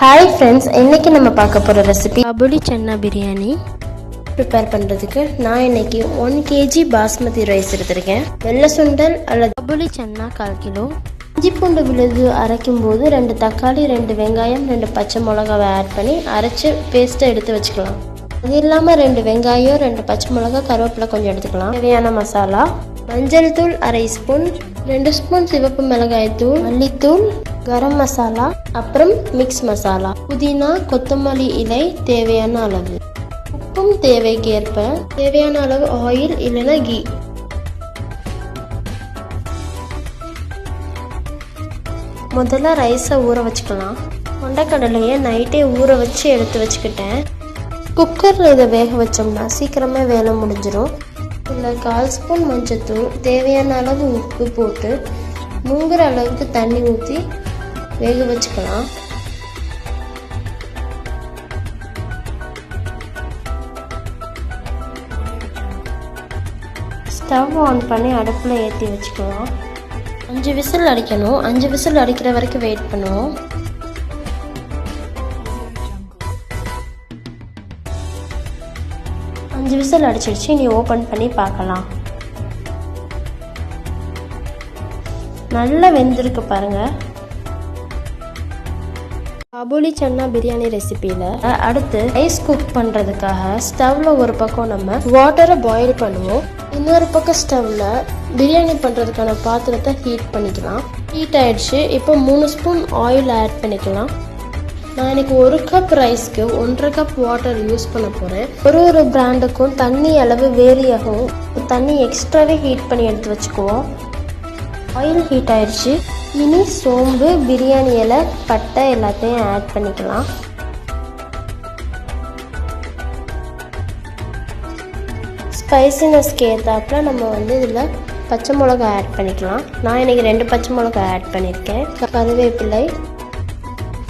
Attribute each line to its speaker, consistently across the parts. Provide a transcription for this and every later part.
Speaker 1: Hi friends, இன்னைக்கு நம்ம பார்க்க போற ரெசிபி காபூலி சன்னா பிரியாணி. ப்ரிப்பேர் பண்றதுக்கு நான் இன்னைக்கு 1 kg பாஸ்மதி ரைஸ் எடுத்துர்க்கேன். வெள்ளை சுண்டல் அல்லது காபூலி சன்னா 1/4 கிலோ. இஞ்சி பூண்டு விழுது அரைக்கும் போது 2 தக்காளி, 2 வெங்காயம், 2 பச்சை மிளகாவை ஆட் பண்ணி அரைச்சு பேஸ்ட் எடுத்து வச்சுக்கலாம். அது இல்லாம 2 வெங்காயம், 2 பச்சை மிளகாய், கருவேப்பிலை கொஞ்சம் எடுத்துக்கலாம். தேவையான மசாலா: மஞ்சள் தூள் 1/2 ஸ்பூன், 2 ஸ்பூன் சிவப்பு மிளகாய் தூள், மல்லித்தூள், கரம் மசாலா, அப்புறம் மிக்ஸ் மசாலா, புதினா, கொத்தமல்லி இலை தேவையான அளவு, உப்பும் தேவைக்கேற்ப, தேவையான அளவு ஆயில் இல்லைன்னா கீ. முதல்ல ரைஸை ஊற வச்சுக்கலாம். கொண்டக்கடலையை நைட்டே ஊற வச்சு எடுத்து வச்சுக்கிட்டேன். குக்கரில் இதை வேக வச்சோம்னா சீக்கிரமே வேலை முடிஞ்சிடும். இதில் 1/4 ஸ்பூன் மஞ்சத்தூள், தேவையான அளவு உப்பு போட்டு முங்குற அளவுக்கு தண்ணி ஊற்றி வேக வச்சுக்கலாம். ஸ்டவ் ஆன் பண்ணி அடுப்பில் ஏற்றி வச்சுக்கலாம். 5 விசில் அடிக்கணும். 5 விசில் அடிக்கிற வரைக்கும் வெயிட் பண்ணுவோம். அஞ்சு விசில் அடிச்சிடுச்சு. நீ ஓப்பன் பண்ணி பார்க்கலாம். நல்லா வெந்திருக்கு பாருங்க. காபூலி சன்னா பிரியாணி ரெசிபியில் அடுத்து ரைஸ் குக் பண்ணுறதுக்காக ஸ்டவ்வில் ஒரு பக்கம் நம்ம வாட்டரை பாயில் பண்ணுவோம். இன்னொரு பக்கம் ஸ்டவ்வில் பிரியாணி பண்ணுறதுக்கான பாத்திரத்தை ஹீட் பண்ணிக்கலாம். ஹீட் ஆயிடுச்சு. இப்போ 3 ஸ்பூன் ஆயில் ஆட் பண்ணிக்கலாம். நான் இன்னைக்கு 1 கப் ரைஸ்க்கு 1.5 கப் வாட்டர் யூஸ் பண்ண போகிறேன். ஒரு பிராண்டுக்கும் தண்ணி அளவு வேரி ஆகும். தண்ணி எக்ஸ்ட்ராவே ஹீட் பண்ணி எடுத்து வச்சுக்குவோம். ஆயில் ஹீட் ஆயிடுச்சு. இனி சோம்பு, பிரியாணி இலை, பட்டை எல்லாத்தையும் ஆட் பண்ணிக்கலாம். ஸ்பைசினஸ்க்கு ஏற்றாப்புல நம்ம இதில் பச்சை மிளகாய் ஆட் பண்ணிக்கலாம். நான் இன்னைக்கு 2 பச்சை மிளகாய் ஆட் பண்ணியிருக்கேன். கருவேப்பிலை,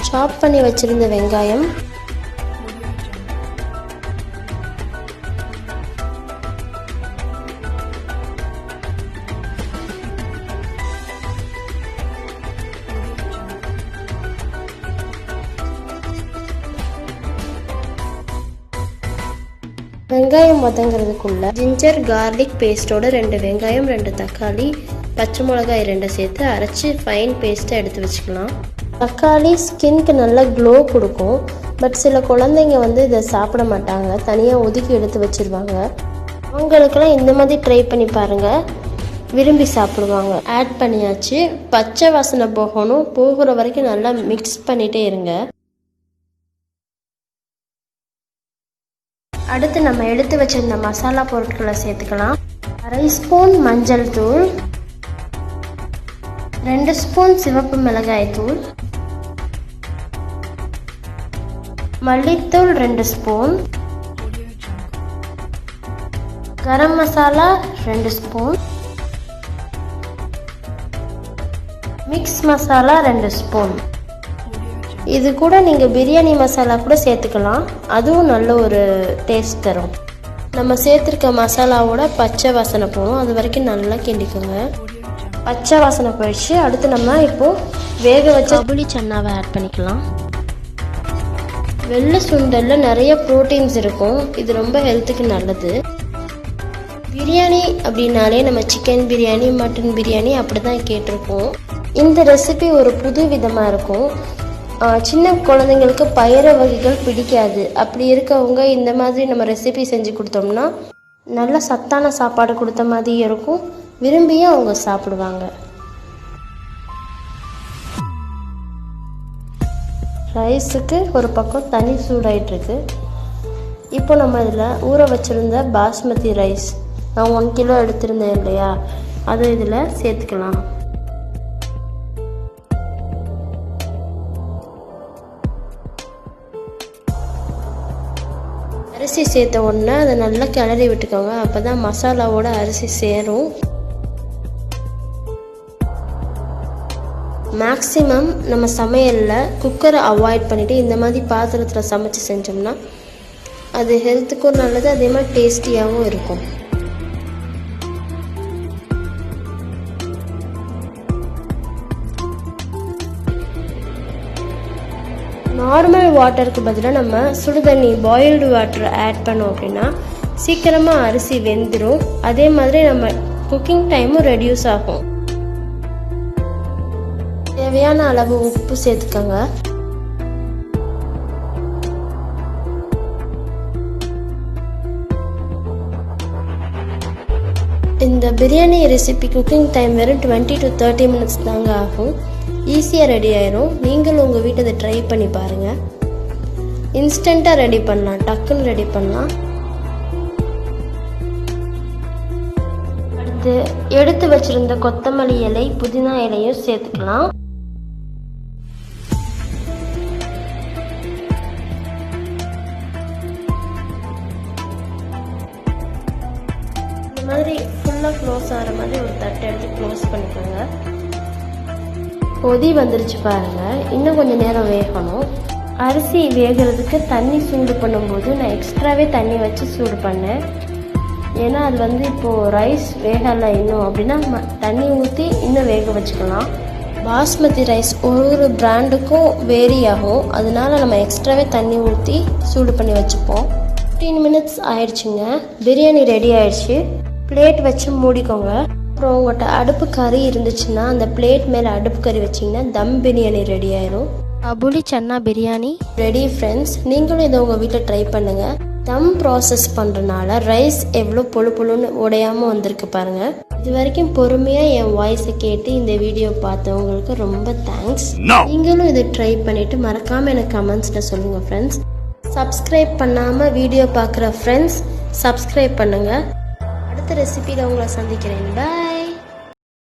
Speaker 1: சாப் பண்ணி வச்சிருந்த வெங்காயம், வெங்காயம் வதங்கிறதுக்குள்ள ஜிஞ்சர் கார்லிக் பேஸ்டோட 2 வெங்காயம், 2 தக்காளி, பச்சை மிளகாய் 2 சேர்த்து அரைச்சி ஃபைன் பேஸ்ட்டை எடுத்து வச்சுக்கலாம். தக்காளி ஸ்கின்க்கு நல்லா க்ளோ கொடுக்கும். பட் சில குழந்தைங்க இதை சாப்பிட மாட்டாங்க, தனியாக ஒதுக்கி எடுத்து வச்சிருவாங்க. அவங்களுக்கெல்லாம் இந்த மாதிரி ட்ரை பண்ணி பாருங்கள், விரும்பி சாப்பிடுவாங்க. ஆட் பண்ணியாச்சு. பச்சை வாசனை போகணும். போகிற வரைக்கும் நல்லா மிக்ஸ் பண்ணிகிட்டே இருங்க. அடுத்து நம்ம எடுத்து வச்சிருந்த மசாலா பொருட்களை சேர்த்துக்கலாம். 1/2 ஸ்பூன் மஞ்சள் தூள், 2 ஸ்பூன் சிவப்பு மிளகாய் தூள், மல்லித்தூள் 2 spoon, garam masala 2 spoon, mix masala 2 spoon. இது கூட நீங்கள் பிரியாணி மசாலா கூட சேர்த்துக்கலாம். அதுவும் நல்ல ஒரு டேஸ்ட் தரும். நம்ம சேர்த்துருக்க மசாலாவோட பச்சை வாசனை போகணும். அது வரைக்கும் நல்லா கிண்டிக்கோங்க. பச்சை வாசனை போயிடுச்சு. அடுத்து நம்ம இப்போது வேக வச்ச காபூலி சன்னாவை ஆட் பண்ணிக்கலாம். வெள்ளை சுண்டலில் நிறைய ப்ரோட்டீன்ஸ் இருக்கும். இது ரொம்ப ஹெல்த்துக்கு நல்லது. பிரியாணி அப்படின்னாலே நம்ம சிக்கன் பிரியாணி, மட்டன் பிரியாணி அப்படி தான் கேட்டிருக்கோம். இந்த ரெசிபி ஒரு புது விதமாக இருக்கும். சின்ன குழந்தைங்களுக்கு பயிறு வகைகள் பிடிக்காது. அப்படி இருக்கவங்க இந்த மாதிரி நம்ம ரெசிபி செஞ்சு கொடுத்தோம்னா நல்ல சத்தான சாப்பாடு கொடுத்த மாதிரி இருக்கும். விரும்பியும் அவங்க சாப்பிடுவாங்க. ரைஸுக்கு ஒரு பக்கம் தண்ணி சூடாயிட்ருக்கு. இப்போ நம்ம இதில் ஊற வச்சுருந்த பாஸ்மதி ரைஸ், நான் 1 கிலோ எடுத்திருந்தேன் இல்லையா, அதை இதில் சேர்த்துக்கலாம். அரிசி சேர்த்த உடனே அதை நல்லா கிளறி விட்டுக்கோங்க. அப்போ தான் மசாலாவோட அரிசி சேரும். மேக்ஸிமம் நம்ம சமையலில் குக்கரை அவாய்ட் பண்ணிவிட்டு இந்த மாதிரி பாத்திரத்தில் சமைச்சு செஞ்சோம்னா அது ஹெல்த்துக்கும் நல்லது, அதே மாதிரி டேஸ்டியாகவும் இருக்கும். நார்மல் வாட்டருக்கு பதிலாக நம்ம சுடுதண்ணி பாயில்டு வாட்டர் ஆட் பண்ணோம் அப்படின்னா சீக்கிரமாக அரிசி வெந்துடும். அதே மாதிரி நம்ம குக்கிங் டைமும் ரெடியூஸ் ஆகும். தேவையான அளவு உப்பு சேர்த்துக்கோங்க. இந்த பிரியாணி ரெசிபி குக்கிங் டைம் வெறும் 20 to 30 minutes தாங்க ஆகும். ஈஸியாக ரெடி ஆயிரும். நீங்களும் உங்கள் வீட்டை இதை ட்ரை பண்ணி பாருங்கள். இன்ஸ்டண்ட்டாக ரெடி பண்ணலாம், டக்குன்னு ரெடி பண்ணலாம். அடுத்து எடுத்து வச்சிருந்த கொத்தமல்லி இலை புதினா இலையும் சேர்த்துக்கலாம். இந்த மாதிரி ஃபுல்லாக க்ளோஸ் ஆகிற மாதிரி ஒரு தட்டை எடுத்து க்ளோஸ் பண்ணிக்கோங்க. கொதி வந்துருச்சு பாருங்க. இன்னும் கொஞ்சம் நேரம் வேகணும். அரிசி வேகிறதுக்கு தண்ணி சூடு பண்ணும்போது நான் எக்ஸ்ட்ராவே தண்ணி வச்சு சூடு பண்ணேன். ஏன்னா அது இப்போது ரைஸ் வேகலை இன்னும் அப்படின்னா தண்ணி ஊற்றி இன்னும் வேக வச்சுக்கலாம். பாஸ்மதி ரைஸ் ஒரு பிராண்டுக்கும் வேரி ஆகும். அதனால நம்ம எக்ஸ்ட்ராவே தண்ணி ஊற்றி சூடு பண்ணி வச்சுப்போம். 15 minutes ஆயிடுச்சுங்க. பிரியாணி ரெடி ஆயிடுச்சு. பிளேட் வச்சு மூடிக்கோங்க. அப்புறம் உங்கள்கிட்ட அடுப்பு கறி இருந்துச்சுன்னா அந்த பிளேட் மேலே அடுப்பு கறி வச்சிங்கன்னா தம் பிரியாணி ரெடி ஆயிரும். காபூலி சன்னா பிரியாணி ரெடி ஃப்ரெண்ட்ஸ். நீங்களும் இதை உங்கள் வீட்டில் ட்ரை பண்ணுங்கள். தம் ப்ராசஸ் பண்ணுறதுனால ரைஸ் எவ்வளோ பொழு பொழுன்னு உடையாமல் வந்திருக்கு பாருங்கள். இது வரைக்கும் பொறுமையாக என் வாய்ஸை கேட்டு இந்த வீடியோ பார்த்தவங்களுக்கு ரொம்ப தேங்க்ஸ். நீங்களும் இதை ட்ரை பண்ணிவிட்டு மறக்காமல் எனக்கு கமெண்ட்ஸில் சொல்லுங்கள் ஃப்ரெண்ட்ஸ். சப்ஸ்கிரைப் பண்ணாமல் வீடியோ பார்க்குற ஃப்ரெண்ட்ஸ் சப்ஸ்கிரைப் பண்ணுங்கள். அடுத்த ரெசிபியில் உங்களை சந்திக்கிறேன். பாய்.